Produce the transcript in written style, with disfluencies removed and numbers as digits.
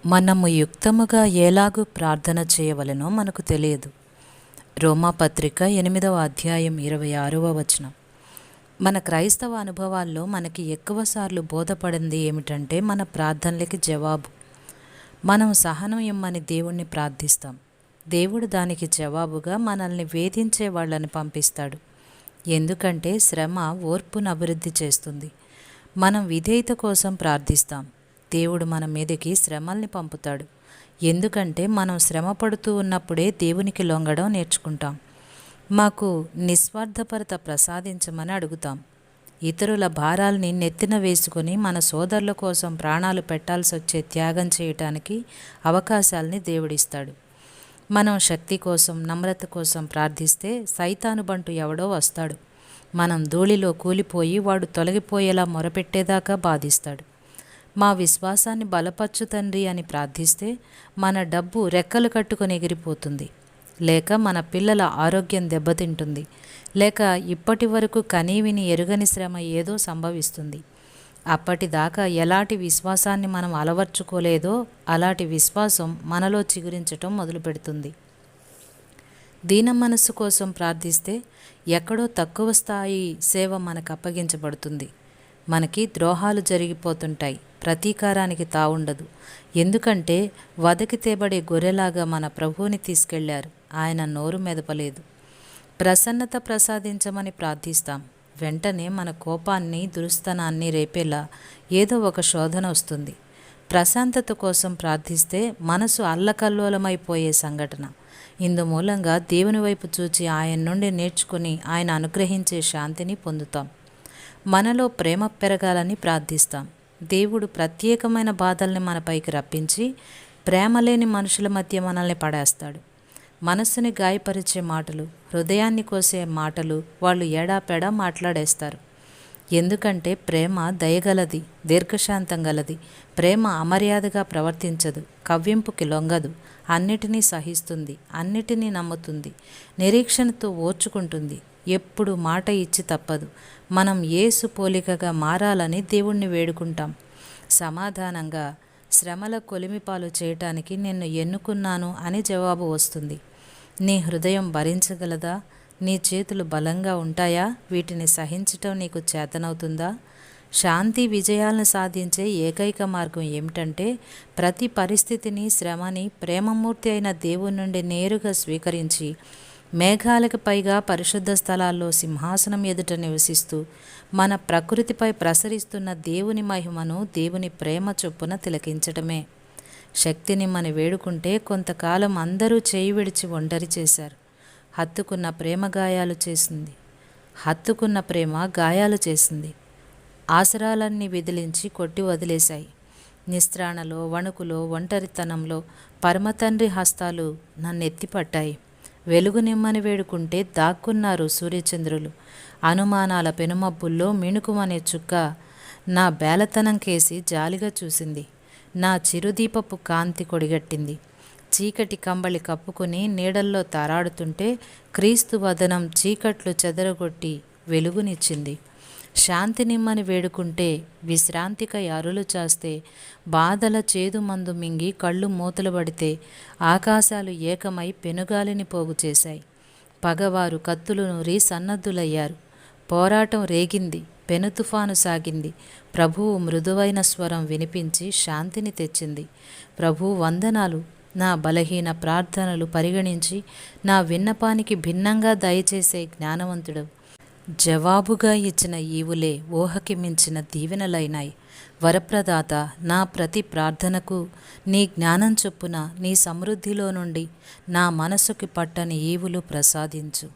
మనము యుక్తముగా ఎలాగూ ప్రార్థన చేయవలెనో మనకు తెలియదు. రోమాపత్రిక 8వ అధ్యాయం 26వ వచనం. మన క్రైస్తవ అనుభవాల్లో మనకి ఎక్కువసార్లు బోధపడింది ఏమిటంటే మన ప్రార్థనలకి జవాబు. మనం సహనం ఇమ్మని దేవుణ్ణి ప్రార్థిస్తాం. దేవుడు దానికి జవాబుగా మనల్ని వేధించే వాళ్ళని పంపిస్తాడు. ఎందుకంటే శ్రమ ఓర్పును అభివృద్ధి చేస్తుంది. మనం విధేయత కోసం ప్రార్థిస్తాం. దేవుడు మన మీదకి శ్రమల్ని పంపుతాడు. ఎందుకంటే మనం శ్రమ పడుతూ ఉన్నప్పుడే దేవునికి లొంగడం నేర్చుకుంటాం. మాకు నిస్వార్థపరత ప్రసాదించమని అడుగుతాం. ఇతరుల భారాల్ని నెత్తిన వేసుకొని మన సోదరుల కోసం ప్రాణాలు పెట్టాల్సి వచ్చే త్యాగం చేయటానికి అవకాశాల్ని దేవుడిస్తాడు. మనం శక్తి కోసం, నమ్రత కోసం ప్రార్థిస్తే సైతాను బంటు ఎవడో వస్తాడు. మనం ధూళిలో కూలిపోయి వాడు తొలగిపోయేలా మొరపెట్టేదాకా బాధిస్తాడు. మా విశ్వాసాన్ని బలపరచు తండ్రి అని ప్రార్థిస్తే మన డబ్బు రెక్కలు కట్టుకొని ఎగిరిపోతుంది, లేక మన పిల్లల ఆరోగ్యం దెబ్బతింటుంది, లేక ఇప్పటి వరకు కనీవిని ఎరుగని శ్రమ ఏదో సంభవిస్తుంది. అప్పటిదాకా ఎలాంటి విశ్వాసాన్ని మనం అలవర్చుకోలేదో అలాంటి విశ్వాసం మనలో చిగురించటం మొదలుపెడుతుంది. దీన మనస్సు కోసం ప్రార్థిస్తే ఎక్కడో తక్కువ స్థాయి సేవ మనకు అప్పగించబడుతుంది. మనకి ద్రోహాలు జరిగిపోతుంటాయి. ప్రతీకారానికి తావుండదు. ఎందుకంటే వదకి తేబడే గొర్రెలాగా మన ప్రభువుని తీసుకెళ్లారు. ఆయన నోరు మెదపలేదు. ప్రసన్నత ప్రసాదించమని ప్రార్థిస్తాం. వెంటనే మన కోపాన్ని, దురుస్తనాన్ని రేపేలా ఏదో ఒక శోధన వస్తుంది. ప్రశాంతత కోసం ప్రార్థిస్తే మనసు అల్లకల్లోలమైపోయే సంఘటన. ఇందుమూలంగా దేవుని వైపు చూచి ఆయన నుండి నేర్చుకుని ఆయన అనుగ్రహించే శాంతిని పొందుతాం. మనలో ప్రేమ పెరగాలని ప్రార్థిస్తాం. దేవుడు ప్రత్యేకమైన బాధల్ని మనపైకి రప్పించి ప్రేమ లేని మనుషుల మధ్య మనల్ని పడేస్తాడు. మనస్సుని గాయపరిచే మాటలు, హృదయాన్ని కోసే మాటలు వాళ్ళు ఎడాపెడా మాట్లాడేస్తారు. ఎందుకంటే ప్రేమ దయగలది, దీర్ఘశాంతం గలది. ప్రేమ అమర్యాదగా ప్రవర్తించదు, కవ్వింపుకి లొంగదు, అన్నిటినీ సహిస్తుంది, అన్నిటినీ నమ్ముతుంది, నిరీక్షణతో ఓర్చుకుంటుంది, ఎప్పుడు మాట ఇచ్చి తప్పదు. మనం యేసు పోలికగా మారాలని దేవుణ్ణి వేడుకుంటాం. సమాధానంగా శ్రమల కొలిమిపాలు చేయటానికి నిన్ను ఎన్నుకున్నాను అని జవాబు వస్తుంది. నీ హృదయం భరించగలదా? నీ చేతులు బలంగా ఉంటాయా? వీటిని సహించటం నీకు చేతనవుతుందా? శాంతి విజయాలను సాధించే ఏకైక మార్గం ఏమిటంటే ప్రతి పరిస్థితిని, శ్రమని ప్రేమమూర్తి అయిన దేవుని నుండి నేరుగా స్వీకరించి మేఘాలకు పైగా పరిశుద్ధ స్థలాల్లో సింహాసనం ఎదుట నివసిస్తూ మన ప్రకృతిపై ప్రసరిస్తున్న దేవుని మహిమను, దేవుని ప్రేమ చొప్పున తిలకించడమే. శక్తిని మన వేడుకుంటే కొంతకాలం అందరూ చేయి విడిచి ఒంటరి చేశారు. హత్తుకున్న ప్రేమ గాయాలు చేసింది. ఆసరాలన్నీ విదిలించి కొట్టి వదిలేశాయి. నిస్త్రాణలో, వణుకులో, ఒంటరితనంలో పరమతండ్రి హస్తాలు నన్నెత్తిపట్టాయి. వెలుగు నిమ్మని వేడుకుంటే దాక్కున్నారు సూర్యచంద్రులు. అనుమానాల పెనుమబ్బుల్లో మిణుకుమనే చుక్క నా బేలతనం కేసి జాలిగా చూసింది. నా చిరుదీపపు కాంతి కొడిగట్టింది. చీకటి కంబళి కప్పుకుని నీడల్లో తారాడుతుంటే క్రీస్తు వదనం చీకట్లు చెదరగొట్టి వెలుగునిచ్చింది. శాంతి నిమ్మని వేడుకుంటే విశ్రాంతికై అరులు చాస్తే బాధల చేదు మందు మింగి కళ్ళు మూతలు పడితే ఆకాశాలు ఏకమై పెనుగాలిని పోగు చేశాయి. పగవారు కత్తులు నూరి సన్నద్ధులయ్యారు. పోరాటం రేగింది, పెను తుఫాను సాగింది. ప్రభువు మృదువైన స్వరం వినిపించి శాంతిని తెచ్చింది. ప్రభువు వందనాలు. నా బలహీన ప్రార్థనలు పరిగణించి నా విన్నపానికి భిన్నంగా దయచేసే జ్ఞానవంతుడు. జవాబుగా ఇచ్చిన ఈవులే ఊహకి మించిన దీవెనలైనాయి. వరప్రదాత, నా ప్రతి ప్రార్థనకు నీ జ్ఞానం చొప్పున నీ సమృద్ధిలో నుండి నా మనసుకి పట్టని ఈవులు ప్రసాదించు.